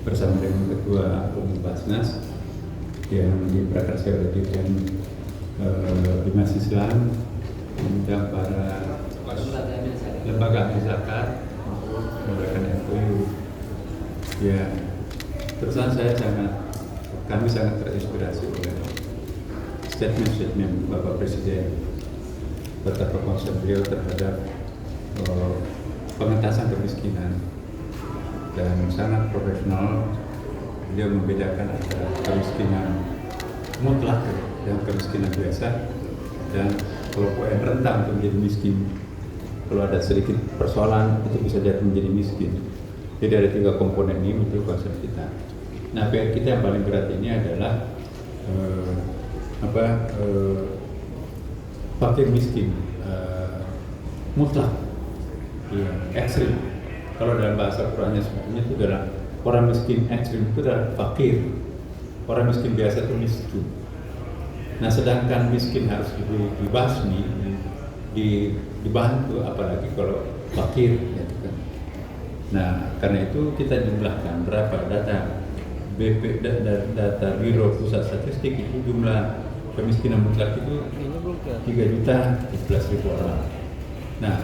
bersama dengan Ketua Umum Basnas yang diprakarsai oleh Dirjen Bimas Islam, mengundang para lembaga zakat untuk memberikan MOU. Ya, terus kami sangat terinspirasi oleh statement Bapak Presiden, betapa konsep beliau terhadap pengentasan kemiskinan, dan sangat profesional. Beliau membedakan antara kemiskinan mutlak dan kemiskinan biasa, dan kelompok yang rentan untuk menjadi miskin. Kalau ada sedikit persoalan itu bisa jadi menjadi miskin. Jadi ada 3 komponen ini untuk konsep kita. Nah, PR kita yang paling berat ini adalah fakir miskin mutlak, ya, ekstrim. Kalau dalam bahasa Qurannya sebenarnya itu adalah orang miskin ekstrim itu adalah fakir, orang miskin biasa itu miskin. Nah, sedangkan miskin harus dibasmi, dibantu, apalagi kalau fakir, ya kan. Nah, karena itu kita jumlahkan berapa data data Biro Pusat Statistik itu jumlah kemiskinan mutlak itu 3.017.000 orang. Nah,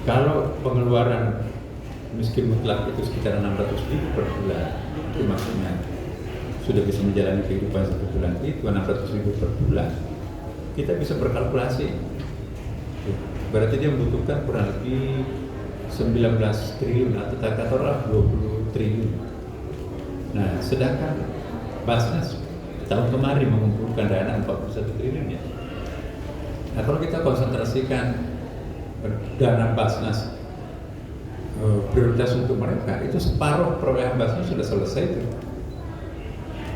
kalau pengeluaran miskin mutlak itu sekitar 600.000 per bulan, itu maksudnya sudah bisa menjalani kehidupan 1 bulan itu 600.000 per bulan. Kita bisa berkalkulasi, berarti dia membutuhkan kurang lebih 19 triliun atau katakanlah 20 triliun. Nah, sedangkan Basnas tahun kemarin mengumpulkan dana 41 triliun ya. Nah, kalau kita konsentrasikan dana Basnas prioritas untuk mereka, itu separuh perolehan Basnas sudah selesai itu.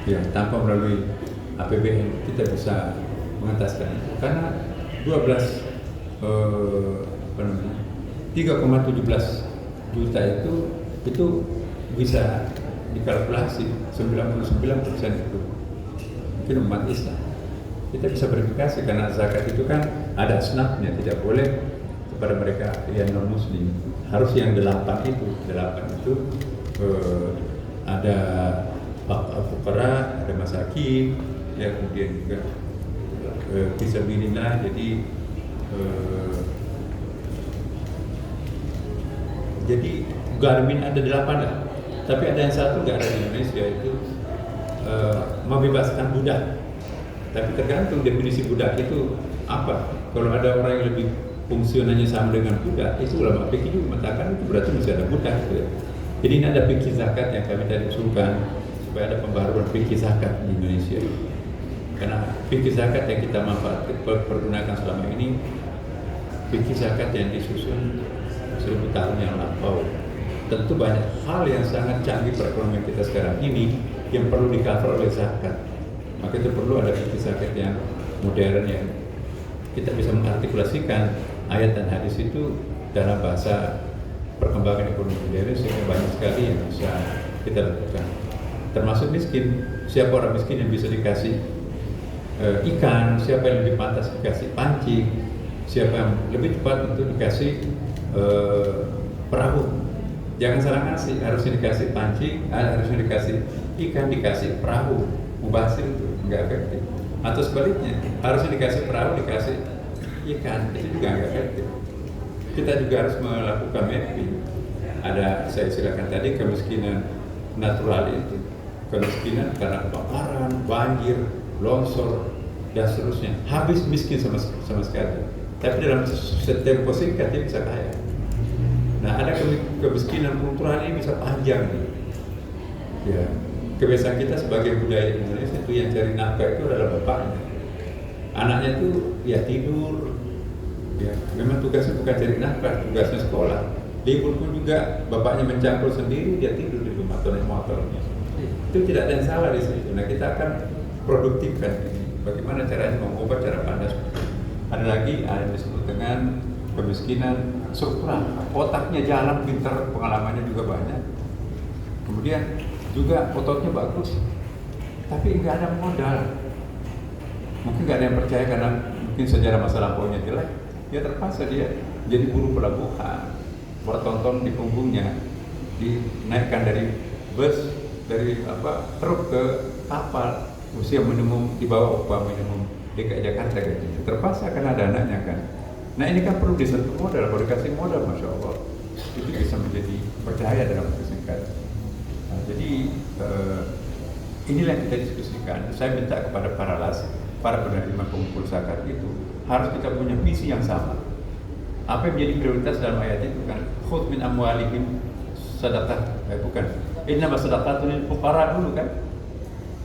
Ya, tanpa melalui APBN kita bisa mengataskan itu, karena 3,17 juta itu bisa dikalkulasi 99% itu mungkin umat Islam. Kita bisa verifikasi karena zakat itu kan ada asnafnya, tidak boleh kepada mereka yang non muslim, harus yang 8 itu ada fuqara, ada masakin, ya, kemudian juga fisabilillah. Jadi Garmin ada 8 lah, tapi ada yang satu nggak ada di Indonesia, itu membebaskan budak. Tapi tergantung definisi budak itu apa. Kalau ada orang yang lebih fungsionalnya sama dengan budak, itu ulama fikih juga mengatakan itu berarti masih ada budak. Gitu. Jadi ini ada fikih zakat yang kami tadi usulkan supaya ada pembaruan fikih zakat di Indonesia. Karena fikih zakat yang kita pergunakan selama ini fikih zakat yang disusun 1000 tahun yang lampau. Tentu banyak hal yang sangat canggih perekonomian kita sekarang ini yang perlu di-cover oleh zakat. Maka itu perlu ada fikih zakat yang modern, yang kita bisa mengartikulasikan ayat dan hadis itu dalam bahasa perkembangan ekonomi modern, sehingga banyak sekali yang bisa kita lakukan. Termasuk miskin, siapa orang miskin yang bisa dikasih ikan, siapa yang lebih pantas dikasih pancing, siapa yang lebih tepat untuk dikasih perahu. Jangan salah ngasih, harusnya dikasih pancing, harusnya dikasih ikan, dikasih perahu. Mubazir itu enggak efektif. Atau sebaliknya, harusnya dikasih perahu, dikasih ikan, itu juga enggak efektif. Kita juga harus melakukan mapping. Ada, saya silakan tadi, kemiskinan natural itu, kemiskinan karena kebakaran, banjir, longsor, dan seterusnya. Habis miskin sama sekali. Tapi dalam tempo singkat dia bisa kaya. Nah, ada kemiskinan kultural ini bisa panjang nih. Ya, kebiasaan kita sebagai budaya Indonesia itu yang cari nafkah itu adalah bapaknya. Anaknya itu ya tidur. Ya, memang tugasnya bukan cari nafkah, tugasnya sekolah. Libur pun juga bapaknya mencangkul sendiri, dia tidur di rumah atau naik motornya. Itu tidak ada yang salah di situ. Nah, kita akan produktifkan ini. Bagaimana caranya mengubah cara pandang. Ada lagi yang disebut dengan kemiskinan struktural. Otaknya jalan, pintar, pengalamannya juga banyak. Kemudian juga ototnya bagus, tapi nggak ada modal. Mungkin nggak ada yang percaya karena mungkin sejarah masa lampaunya jelek. Dia terpaksa dia jadi buruh pelabuhan, bertonton di punggungnya, dinaikkan dari bus dari truk ke kapal, usia minimum di bawah upah minimum DKI Jakarta gitu. Terpaksa karena ada anaknya kan. Nah ini kan perlu disentuh modal, kalau dikasih modal, masya Allah, itu bisa menjadi berdaya dalam waktu singkat. Nah, jadi inilah yang kita diskusikan. Saya minta kepada para penerima pengumpul zakat itu harus kita punya visi yang sama. Apa yang menjadi prioritas dalam ayat itu kan? Khudh min amwalihim sadaqah, bukan. Innama sadaqatu lil fuqara dulu kan?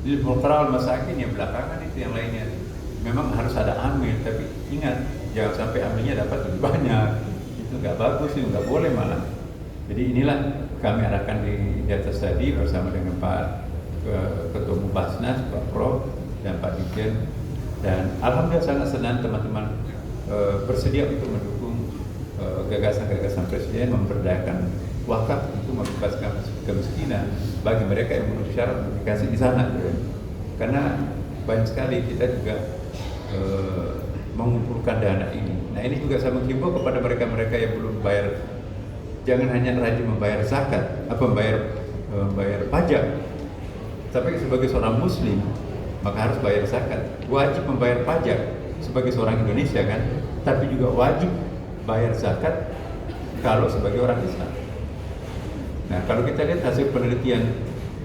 Lil fuqara wal masakin, yang belakangan itu yang lainnya. Memang harus ada amil, tapi ingat jangan sampai amilnya dapat lebih banyak. Itu nggak bagus, itu nggak boleh malah. Jadi inilah kami arahkan di atas tadi bersama dengan Pak Ketua Basnas, Pak Prof dan Pak Dirjen. Dan alhamdulillah sangat senang teman-teman bersedia untuk mendukung gagasan-gagasan Presiden memberdayakan wakaf untuk membebaskan kemiskinan bagi mereka yang memenuhi syarat dikasih di sana. Karena banyak sekali kita juga mengumpulkan dana ini. Nah ini juga saya menghimbau kepada mereka-mereka yang belum bayar, jangan hanya rajin membayar zakat, membayar pajak, tapi sebagai seorang Muslim maka harus bayar zakat. Wajib membayar pajak sebagai seorang Indonesia kan, tapi juga wajib bayar zakat kalau sebagai orang Islam. Nah kalau kita lihat hasil penelitian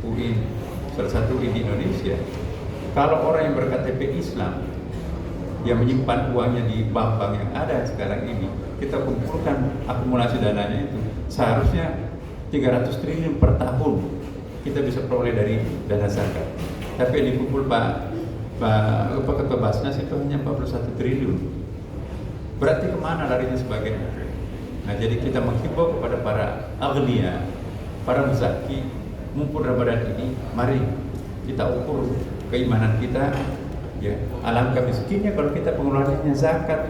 UI, salah satu UI di Indonesia, kalau orang yang berKTP Islam yang menyimpan uangnya di bank-bank yang ada sekarang ini, kita kumpulkan akumulasi dananya itu seharusnya 300 triliun per tahun kita bisa peroleh dari dana zakat. Tapi yang dikumpul Pak Ketua Basnas itu hanya 41 triliun. Berarti kemana larinya sebagian? Nah jadi kita menghimbau kepada para aghnia, para muzaki, mumpul Ramadan ini, mari kita ukur keimanan kita. Ya, alangkah miskinnya kalau kita pengeluarannya zakat.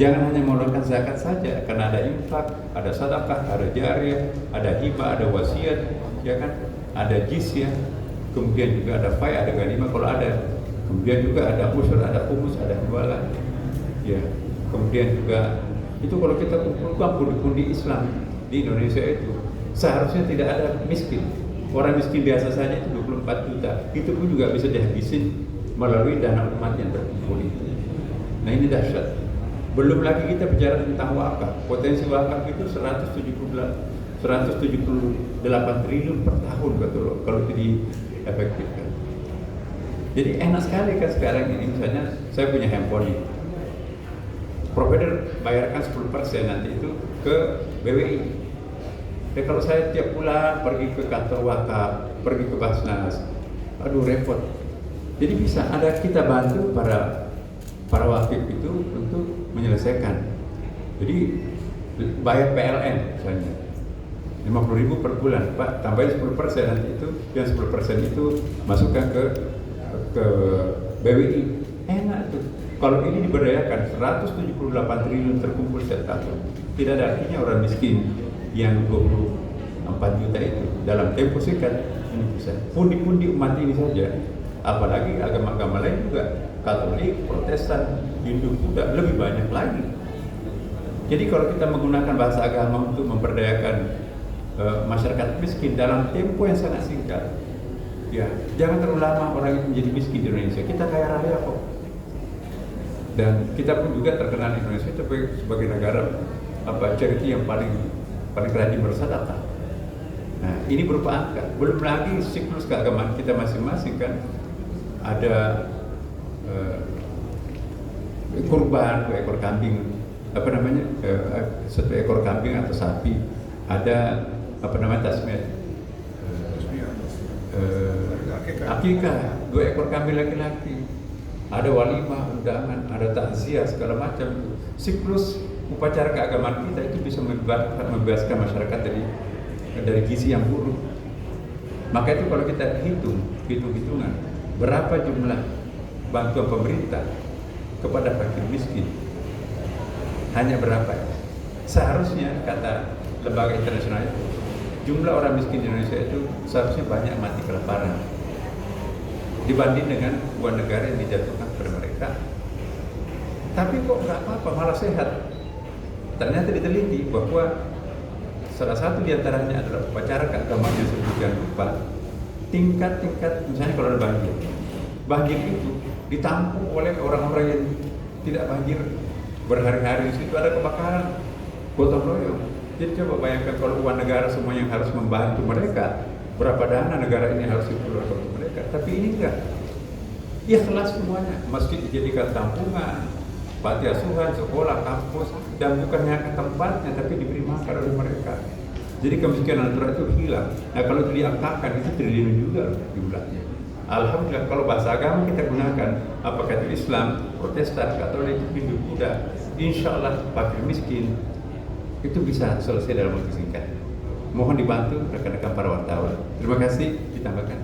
Jangan hanya mengeluarkan zakat saja, karena ada infak, ada sedekah, ada jariah, ada hibah, ada wasiat, ya kan? Ada jizyah, kemudian juga ada fai, ada ghanimah kalau ada. Kemudian juga ada usyur, ada khumus, ada hiwalah. Ya, kemudian juga itu kalau kita kumpulkan pundi-pundi Islam di Indonesia itu seharusnya tidak ada miskin. Orang miskin biasa saja itu 24 juta. Itu pun juga bisa dihabisin melalui dana umat yang terkumpul itu. Nah ini dahsyat. Belum lagi kita bicara tentang wakaf. Potensi wakaf itu 178 triliun per tahun betul kalau itu diefektifkan. Jadi enak sekali kan sekarang ini, misalnya saya punya handphone ini, provider bayarkan 10% nanti itu ke BWI. Dan kalau saya tiap bulan pergi ke kantor wakaf, pergi ke Basnas, aduh repot. Jadi bisa ada kita bantu para wakif itu untuk menyelesaikan. Jadi bayar PLN misalnya 50.000 per bulan, Pak, tambahin 10% nanti itu, yang 10% itu masukkan ke BWI. Enak tuh. Kalau ini diberdayakan 178 triliun terkumpul setiap tahun. Tidak ada artinya orang miskin yang 24 juta itu dalam tempo singkat ini bisa pundi-pundi umat ini saja. Apalagi agama-agama lain juga, Katolik, Protestan, Hindu juga lebih banyak lagi. Jadi kalau kita menggunakan bahasa agama untuk memberdayakan masyarakat miskin dalam tempo yang sangat singkat, ya jangan terlalu lama orang itu menjadi miskin di Indonesia. Kita kaya raya kok. Dan kita pun juga terkenal di Indonesia sebagai negara charity yang paling rajin bersedekah. Nah ini berupa angka. Belum lagi siklus keagamaan kita masing-masing kan. Ada kurban, 2 ekor kambing, satu ekor kambing atau sapi, ada tasmiyah, akikah, 2 ekor kambing laki-laki, ada walimah, undangan, ada takziah, segala macam. Siklus upacara keagamaan kita itu bisa membebaskan masyarakat dari gizi yang buruk. Maka itu kalau kita hitung-hitungan berapa jumlah bantuan pemerintah kepada fakir miskin, hanya berapa? Seharusnya kata lembaga internasional itu, jumlah orang miskin di Indonesia itu seharusnya banyak mati kelaparan dibanding dengan sebuah negara yang dijatuhkan kepada mereka. Tapi kok nggak apa-apa, malah sehat. Ternyata diteliti bahwa salah satu diantaranya adalah upacara keagamaan yang sedemikian tempat, tingkat misalnya kalau ada banjir itu ditampung oleh orang-orang yang tidak banjir berhari-hari. Di situ ada kebakaran, gotong royong. Jadi coba bayangkan kalau uang negara semua yang harus membantu mereka, berapa dana negara ini harus dikeluarkan untuk mereka. Tapi ini enggak. Ikhlas semuanya, masjid dijadikan tampungan, panti asuhan, sekolah, kampus, dan bukan hanya ke tempatnya, tapi diberi makan oleh mereka. Jadi kemiskinan natural itu hilang. Nah kalau itu diangkatkan, itu triliun juga jumlahnya. Alhamdulillah kalau bahasa agama kita gunakan, apakah itu Islam, Protestan, Katolik, Hindu, Buddha, insya Allah fakir miskin itu bisa selesai dalam waktu singkat. Mohon dibantu rekan-rekan para wartawan. Terima kasih, ditambahkan.